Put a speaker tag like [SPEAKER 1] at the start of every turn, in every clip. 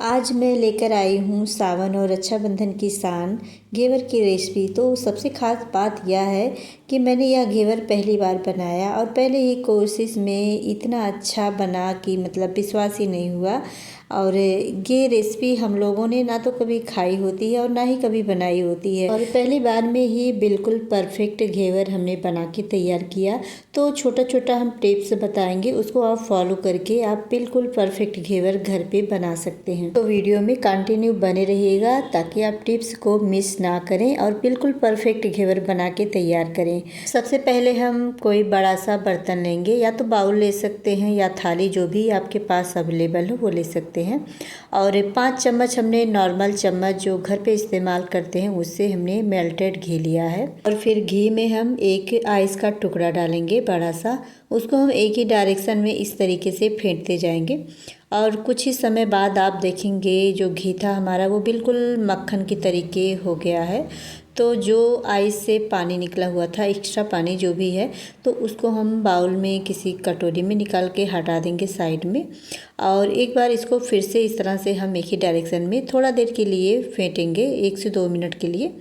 [SPEAKER 1] आज मैं लेकर आई हूँ सावन और रक्षाबंधन की शान घेवर की रेसिपी। तो सबसे ख़ास बात यह है कि मैंने यह घेवर पहली बार बनाया और पहले ही कोशिश में इतना अच्छा बना कि मतलब विश्वास ही नहीं हुआ। और ये रेसिपी हम लोगों ने ना तो कभी खाई होती है और ना ही कभी बनाई होती है, और पहली बार में ही बिल्कुल परफेक्ट घेवर हमने बना के तैयार किया। तो छोटा छोटा हम टिप्स बताएंगे, उसको आप फॉलो करके आप बिल्कुल परफेक्ट घेवर घर पे बना सकते हैं। तो वीडियो में कंटिन्यू बने रहिएगा ताकि आप टिप्स को मिस ना करें और बिल्कुल परफेक्ट घेवर बना के तैयार करें। सबसे पहले हम कोई बड़ा सा बर्तन लेंगे, या तो बाउल ले सकते हैं या थाली, जो भी आपके पास अवेलेबल हो वो ले सकते हैं। और 5 चम्मच हमने नॉर्मल चम्मच जो घर पे इस्तेमाल करते हैं उससे हमने मेल्टेड घी लिया है। और फिर घी में हम एक आइस का टुकड़ा डालेंगे बड़ा सा, उसको हम एक ही डायरेक्शन में इस तरीके से फेंटते जाएंगे। और कुछ ही समय बाद आप देखेंगे जो घी था हमारा वो बिल्कुल मक्खन की तरीके हो गया है। तो जो आइस से पानी निकला हुआ था, एक्स्ट्रा पानी जो भी है, तो उसको हम बाउल में किसी कटोरी में निकाल के हटा देंगे साइड में। और एक बार इसको फिर से इस तरह से हम एक ही डायरेक्शन में थोड़ा देर के लिए फेंटेंगे, 1 से 2 मिनट के लिए।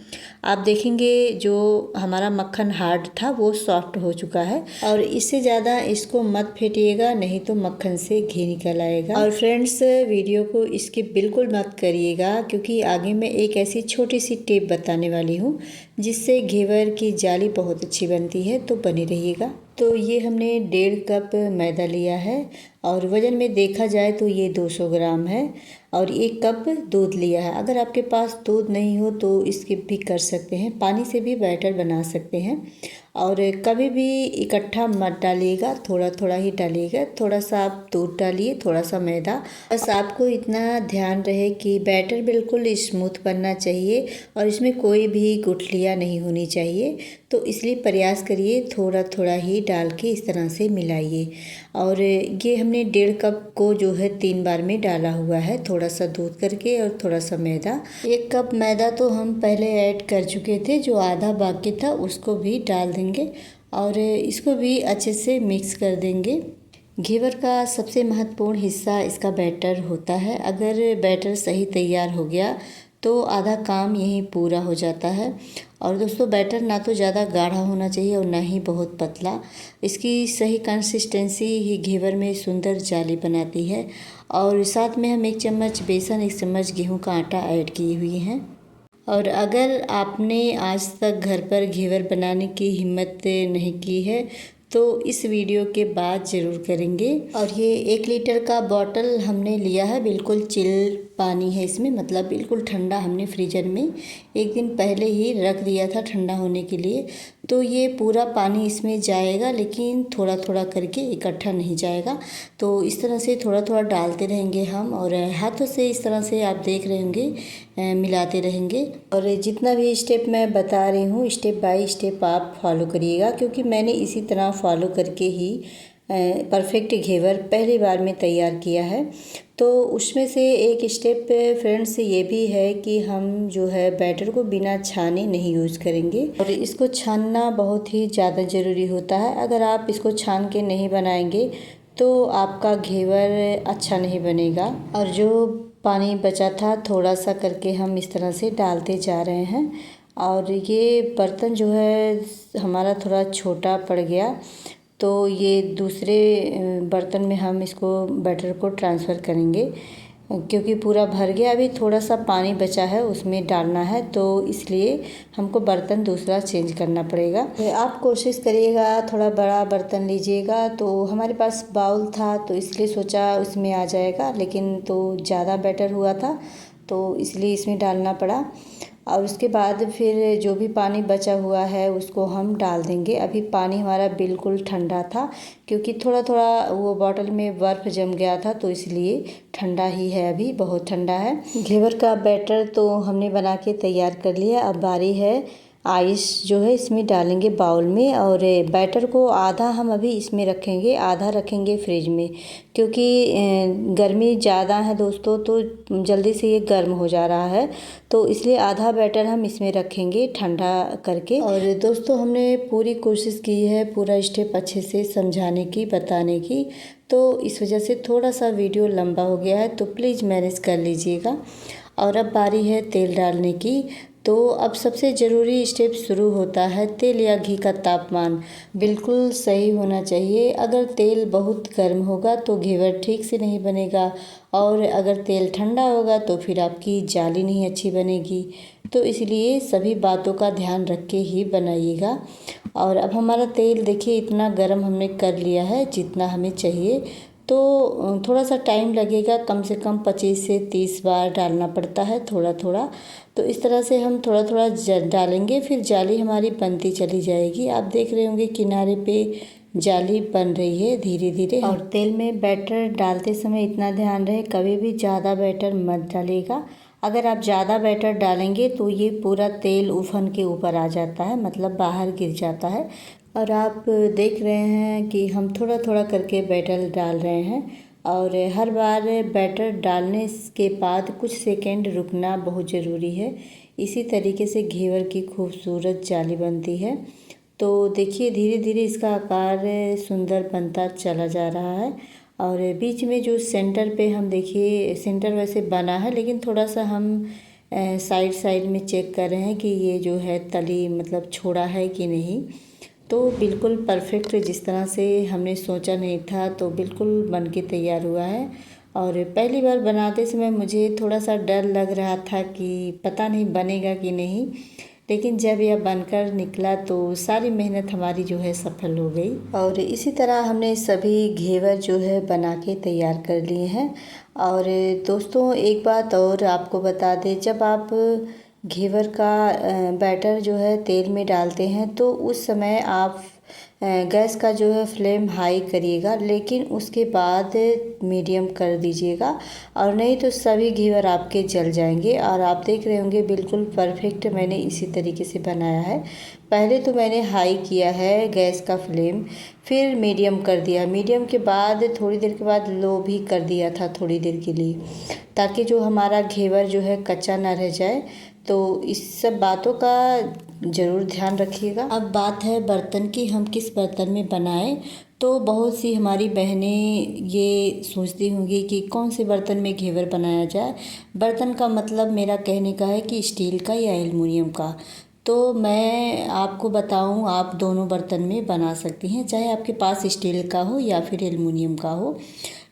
[SPEAKER 1] आप देखेंगे जो हमारा मक्खन हार्ड था वो सॉफ्ट हो चुका है। और इससे ज़्यादा इसको मत फेंटिएगा, नहीं तो मक्खन से घी निकल आएगा। और फ्रेंड्स, वीडियो को स्किप बिल्कुल मत करिएगा, क्योंकि आगे मैं एक ऐसी छोटी सी टिप बताने वाली हूँ जिससे घेवर की जाली बहुत अच्छी बनती है, तो बने रहिएगा। तो ये हमने 1.5 कप मैदा लिया है और वज़न में देखा जाए तो ये 200 ग्राम है। और 1 कप दूध लिया है। अगर आपके पास दूध नहीं हो तो स्किप भी कर सकते हैं, पानी से भी बैटर बना सकते हैं। और कभी भी इकट्ठा मत डालिएगा, थोड़ा थोड़ा ही डालिएगा। थोड़ा सा आप दूध डालिए, थोड़ा सा मैदा। बस आपको इतना ध्यान रहे कि बैटर बिल्कुल स्मूथ बनना चाहिए और इसमें कोई भी गुठलियाँ नहीं होनी चाहिए। तो इसलिए प्रयास करिए, थोड़ा थोड़ा ही डाल के इस तरह से मिलाइए। और ये हमने 1.5 कप को जो है 3 बार में डाला हुआ है, थोड़ा सा दूध करके और थोड़ा सा मैदा। 1 कप मैदा तो हम पहले ऐड कर चुके थे, जो आधा बाकी था उसको भी डाल देंगे और इसको भी अच्छे से मिक्स कर देंगे। घेवर का सबसे महत्वपूर्ण हिस्सा इसका बैटर होता है। अगर बैटर सही तैयार हो गया तो आधा काम यहीं पूरा हो जाता है। और दोस्तों, बैटर ना तो ज़्यादा गाढ़ा होना चाहिए और ना ही बहुत पतला। इसकी सही कंसिस्टेंसी ही घेवर में सुंदर जाली बनाती है। और साथ में हम 1 चम्मच बेसन, 1 चम्मच गेहूं का आटा ऐड किए हुए हैं। और अगर आपने आज तक घर पर घेवर बनाने की हिम्मत नहीं की है तो इस वीडियो के बाद ज़रूर करेंगे। और ये 1 लीटर का बॉटल हमने लिया है, बिल्कुल चिल पानी है इसमें, मतलब बिल्कुल ठंडा। हमने फ्रीजर में 1 दिन पहले ही रख दिया था ठंडा होने के लिए। तो ये पूरा पानी इसमें जाएगा, लेकिन थोड़ा थोड़ा करके, इकट्ठा नहीं जाएगा। तो इस तरह से थोड़ा थोड़ा डालते रहेंगे हम, और हाथों से इस तरह से आप देख रहे होंगे मिलाते रहेंगे। और जितना भी स्टेप मैं बता रही हूँ, स्टेप बाय स्टेप आप फॉलो करिएगा, क्योंकि मैंने इसी तरह फॉलो करके ही परफेक्ट घेवर पहली बार में तैयार किया है। तो उसमें से एक स्टेप फ्रेंड्स ये भी है कि हम जो है बैटर को बिना छाने नहीं यूज़ करेंगे, और इसको छानना बहुत ही ज़्यादा ज़रूरी होता है। अगर आप इसको छान के नहीं बनाएंगे तो आपका घेवर अच्छा नहीं बनेगा। और जो पानी बचा था थोड़ा सा करके हम इस तरह से डालते जा रहे हैं। और ये बर्तन जो है हमारा थोड़ा छोटा पड़ गया, तो ये दूसरे बर्तन में हम इसको बैटर को ट्रांसफ़र करेंगे, क्योंकि पूरा भर गया। अभी थोड़ा सा पानी बचा है उसमें डालना है, तो इसलिए हमको बर्तन दूसरा चेंज करना पड़ेगा। आप कोशिश करिएगा थोड़ा बड़ा बर्तन लीजिएगा। तो हमारे पास बाउल था तो इसलिए सोचा उसमें आ जाएगा, लेकिन तो ज़्यादा बैटर हुआ था तो इसलिए इसमें डालना पड़ा। और उसके बाद फिर जो भी पानी बचा हुआ है उसको हम डाल देंगे। अभी पानी हमारा बिल्कुल ठंडा था, क्योंकि थोड़ा थोड़ा वो बॉटल में बर्फ़ जम गया था, तो इसलिए ठंडा ही है, अभी बहुत ठंडा है। घेवर का बैटर तो हमने बना के तैयार कर लिया। अब बारी है आइस जो है इसमें डालेंगे बाउल में, और बैटर को आधा हम अभी इसमें रखेंगे, आधा रखेंगे फ्रिज में, क्योंकि गर्मी ज़्यादा है दोस्तों, तो जल्दी से ये गर्म हो जा रहा है, तो इसलिए आधा बैटर हम इसमें रखेंगे ठंडा करके। और दोस्तों हमने पूरी कोशिश की है पूरा स्टेप अच्छे से समझाने की, बताने की, तो इस वजह से थोड़ा सा वीडियो लंबा हो गया है, तो प्लीज़ मैनेज कर लीजिएगा। और अब बारी है तेल डालने की। तो अब सबसे ज़रूरी स्टेप शुरू होता है। तेल या घी का तापमान बिल्कुल सही होना चाहिए। अगर तेल बहुत गर्म होगा तो घेवर ठीक से नहीं बनेगा, और अगर तेल ठंडा होगा तो फिर आपकी जाली नहीं अच्छी बनेगी। तो इसलिए सभी बातों का ध्यान रख के ही बनाइएगा। और अब हमारा तेल देखिए इतना गर्म हमने कर लिया है जितना हमें चाहिए, तो थोड़ा सा टाइम लगेगा, कम से कम 25 से 30 बार डालना पड़ता है थोड़ा थोड़ा। तो इस तरह से हम थोड़ा थोड़ा डालेंगे, फिर जाली हमारी बनती चली जाएगी। आप देख रहे होंगे किनारे पे जाली बन रही है धीरे धीरे। और तेल में बैटर डालते समय इतना ध्यान रहे, कभी भी ज़्यादा बैटर मत डालिएगा। अगर आप ज़्यादा बैटर डालेंगे तो ये पूरा तेल उफन के ऊपर आ जाता है, मतलब बाहर गिर जाता है। और आप देख रहे हैं कि हम थोड़ा थोड़ा करके बैटर डाल रहे हैं, और हर बार बैटर डालने के बाद कुछ सेकंड रुकना बहुत ज़रूरी है। इसी तरीके से घेवर की खूबसूरत जाली बनती है। तो देखिए धीरे धीरे इसका आकार सुंदर बनता चला जा रहा है। और बीच में जो सेंटर पे हम देखिए, सेंटर वैसे बना है, लेकिन थोड़ा सा हम साइड साइड में चेक कर रहे हैं कि ये जो है तली मतलब छोड़ा है कि नहीं। तो बिल्कुल परफेक्ट जिस तरह से हमने सोचा नहीं था, तो बिल्कुल बन के तैयार हुआ है। और पहली बार बनाते समय मुझे थोड़ा सा डर लग रहा था कि पता नहीं बनेगा कि नहीं, लेकिन जब यह बनकर निकला तो सारी मेहनत हमारी जो है सफल हो गई। और इसी तरह हमने सभी घेवर जो है बना के तैयार कर लिए हैं। और दोस्तों एक बात और आपको बता दें, जब आप घेवर का बैटर जो है तेल में डालते हैं तो उस समय आप गैस का जो है फ्लेम हाई करिएगा, लेकिन उसके बाद मीडियम कर दीजिएगा, और नहीं तो सभी घेवर आपके जल जाएंगे। और आप देख रहे होंगे बिल्कुल परफेक्ट मैंने इसी तरीके से बनाया है। पहले तो मैंने हाई किया है गैस का फ्लेम, फिर मीडियम कर दिया, मीडियम के बाद थोड़ी देर के बाद लो भी कर दिया था थोड़ी देर के लिए, ताकि जो हमारा घेवर जो है कच्चा ना रह जाए। तो इस सब बातों का ज़रूर ध्यान रखिएगा। अब बात है बर्तन की, हम किस बर्तन में बनाएं। तो बहुत सी हमारी बहनें ये सोचती होंगी कि कौन से बर्तन में घेवर बनाया जाए। बर्तन का मतलब मेरा कहने का है कि स्टील का या एल्युमिनियम का। तो मैं आपको बताऊं, आप दोनों बर्तन में बना सकती हैं, चाहे आपके पास स्टील का हो या फिर एल्युमिनियम का हो।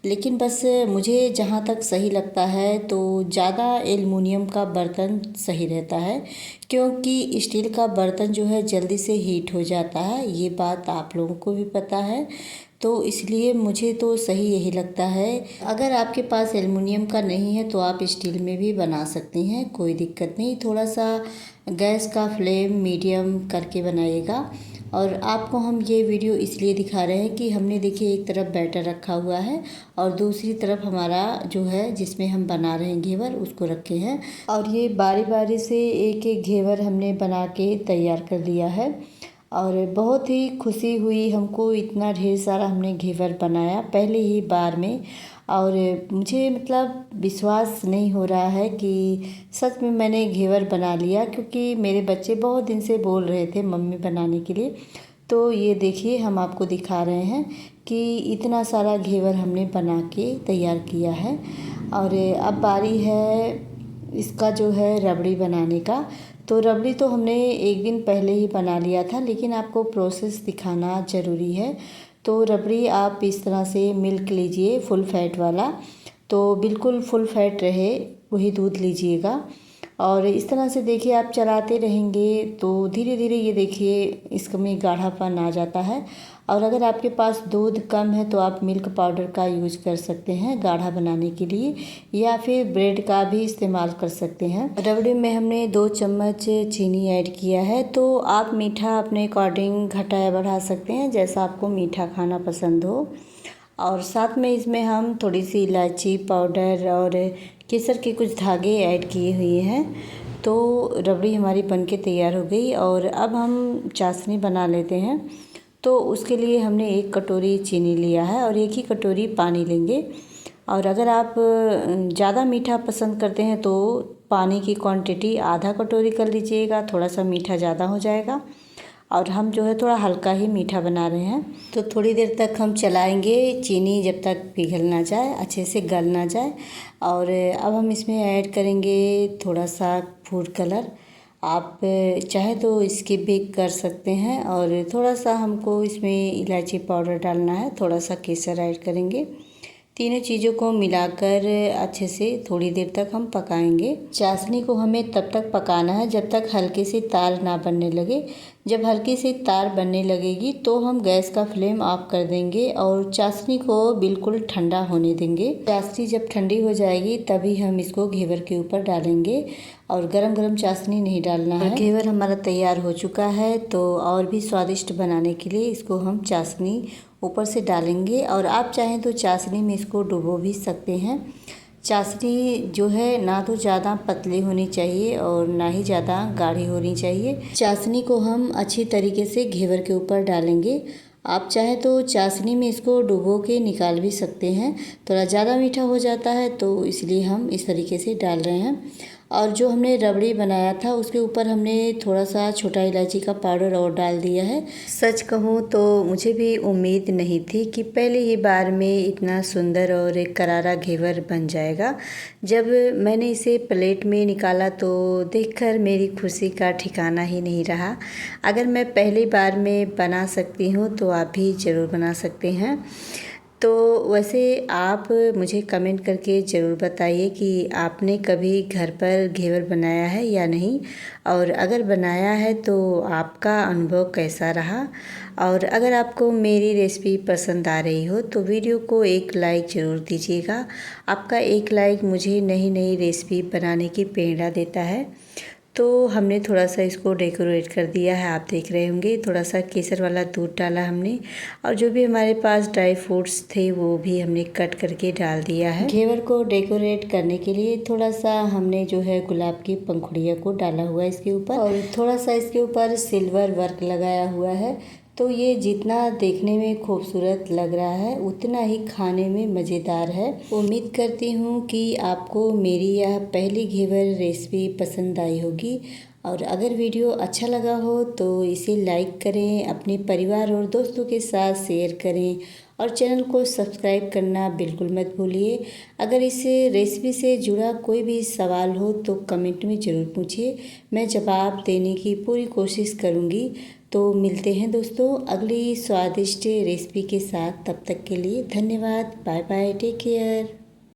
[SPEAKER 1] लेकिन बस मुझे जहाँ तक सही लगता है तो ज़्यादा एल्युमिनियम का बर्तन सही रहता है, क्योंकि स्टील का बर्तन जो है जल्दी से हीट हो जाता है, ये बात आप लोगों को भी पता है। तो इसलिए मुझे तो सही यही लगता है। अगर आपके पास एल्युमिनियम का नहीं है तो आप स्टील में भी बना सकती हैं, कोई दिक्कत नहीं। थोड़ा सा गैस का फ्लेम मीडियम करके बनाइएगा। और आपको हम ये वीडियो इसलिए दिखा रहे हैं कि हमने देखिए एक तरफ बैटर रखा हुआ है और दूसरी तरफ हमारा जो है जिसमें हम बना रहे हैं घेवर उसको रखे हैं, और ये बारी बारी से एक एक घेवर हमने बना के तैयार कर लिया है। और बहुत ही खुशी हुई हमको, इतना ढेर सारा हमने घेवर बनाया पहले ही बार में। और मुझे मतलब विश्वास नहीं हो रहा है कि सच में मैंने घेवर बना लिया, क्योंकि मेरे बच्चे बहुत दिन से बोल रहे थे मम्मी बनाने के लिए। तो ये देखिए हम आपको दिखा रहे हैं कि इतना सारा घेवर हमने बना के तैयार किया है। और अब बारी है इसका जो है रबड़ी बनाने का। तो रबड़ी तो हमने एक दिन पहले ही बना लिया था, लेकिन आपको प्रोसेस दिखाना ज़रूरी है। तो रबड़ी आप इस तरह से मिल्क लीजिए फुल फैट वाला, तो बिल्कुल फुल फैट रहे वही दूध लीजिएगा। और इस तरह से देखिए आप चलाते रहेंगे तो धीरे धीरे ये देखिए इसमें गाढ़ापन आ जाता है। और अगर आपके पास दूध कम है तो आप मिल्क पाउडर का यूज कर सकते हैं गाढ़ा बनाने के लिए, या फिर ब्रेड का भी इस्तेमाल कर सकते हैं। रबड़ी में हमने 2 चम्मच चीनी ऐड किया है, तो आप मीठा अपने अकॉर्डिंग घटाया बढ़ा सकते हैं, जैसा आपको मीठा खाना पसंद हो। और साथ में इसमें हम थोड़ी सी इलायची पाउडर और केसर के कुछ धागे ऐड किए हुए हैं। तो रबड़ी हमारी बनके तैयार हो गई और अब हम चाशनी बना लेते हैं। तो उसके लिए हमने 1 कटोरी चीनी लिया है और 1 ही कटोरी पानी लेंगे। और अगर आप ज़्यादा मीठा पसंद करते हैं तो पानी की क्वांटिटी आधा कटोरी कर लीजिएगा, थोड़ा सा मीठा ज़्यादा हो जाएगा। और हम जो है थोड़ा हल्का ही मीठा बना रहे हैं। तो थोड़ी देर तक हम चलाएंगे, चीनी जब तक पिघल ना जाए, अच्छे से गल ना जाए। और अब हम इसमें ऐड करेंगे थोड़ा सा फूड कलर। आप चाहे तो स्किप भी कर सकते हैं। और थोड़ा सा हमको इसमें इलायची पाउडर डालना है, थोड़ा सा केसर ऐड करेंगे। तीनों चीज़ों को मिलाकर अच्छे से थोड़ी देर तक हम पकाएंगे। चाशनी को हमें तब तक पकाना है जब तक हल्की सी तार ना बनने लगे। जब हल्की सी तार बनने लगेगी तो हम गैस का फ्लेम ऑफ कर देंगे और चाशनी को बिल्कुल ठंडा होने देंगे। चाशनी जब ठंडी हो जाएगी तभी हम इसको घेवर के ऊपर डालेंगे और गरम गरम चाशनी नहीं डालना है। घेवर हमारा तैयार हो चुका है, तो और भी स्वादिष्ट बनाने के लिए इसको हम चाशनी ऊपर से डालेंगे। और आप चाहें तो चाशनी में इसको डुबो भी सकते हैं। चाशनी जो है ना तो ज़्यादा पतली होनी चाहिए और ना ही ज़्यादा गाढ़ी होनी चाहिए। चाशनी को हम अच्छी तरीके से घेवर के ऊपर डालेंगे। आप चाहे तो चाशनी में इसको डुबो के निकाल भी सकते हैं, थोड़ा ज़्यादा मीठा हो जाता है तो इसलिए हम इस तरीके से डाल रहे हैं। और जो हमने रबड़ी बनाया था उसके ऊपर हमने थोड़ा सा छोटा इलायची का पाउडर और डाल दिया है। सच कहूँ तो मुझे भी उम्मीद नहीं थी कि पहली ही बार में इतना सुंदर और एक करारा घेवर बन जाएगा। जब मैंने इसे प्लेट में निकाला तो देखकर मेरी खुशी का ठिकाना ही नहीं रहा। अगर मैं पहली बार में बना सकती हूँ तो आप भी ज़रूर बना सकते हैं। तो वैसे आप मुझे कमेंट करके ज़रूर बताइए कि आपने कभी घर पर घेवर बनाया है या नहीं, और अगर बनाया है तो आपका अनुभव कैसा रहा। और अगर आपको मेरी रेसिपी पसंद आ रही हो तो वीडियो को एक लाइक ज़रूर दीजिएगा। आपका एक लाइक मुझे नई नई रेसिपी बनाने की प्रेरणा देता है। तो हमने थोड़ा सा इसको डेकोरेट कर दिया है, आप देख रहे होंगे। थोड़ा सा केसर वाला दूध डाला हमने और जो भी हमारे पास ड्राई फ्रूट्स थे वो भी हमने कट करके डाल दिया है। घेवर को डेकोरेट करने के लिए थोड़ा सा हमने जो है गुलाब की पंखुड़ियों को डाला हुआ है इसके ऊपर, और थोड़ा सा इसके ऊपर सिल्वर वर्क लगाया हुआ है। तो ये जितना देखने में खूबसूरत लग रहा है उतना ही खाने में मज़ेदार है। उम्मीद करती हूँ कि आपको मेरी यह पहली घेवर रेसिपी पसंद आई होगी। और अगर वीडियो अच्छा लगा हो तो इसे लाइक करें, अपने परिवार और दोस्तों के साथ शेयर करें और चैनल को सब्सक्राइब करना बिल्कुल मत भूलिए। अगर इस रेसिपी से जुड़ा कोई भी सवाल हो तो कमेंट में ज़रूर पूछिए, मैं जवाब देने की पूरी कोशिश करूँगी। तो मिलते हैं दोस्तों अगली स्वादिष्ट रेसिपी के साथ। तब तक के लिए धन्यवाद। Bye bye, take care.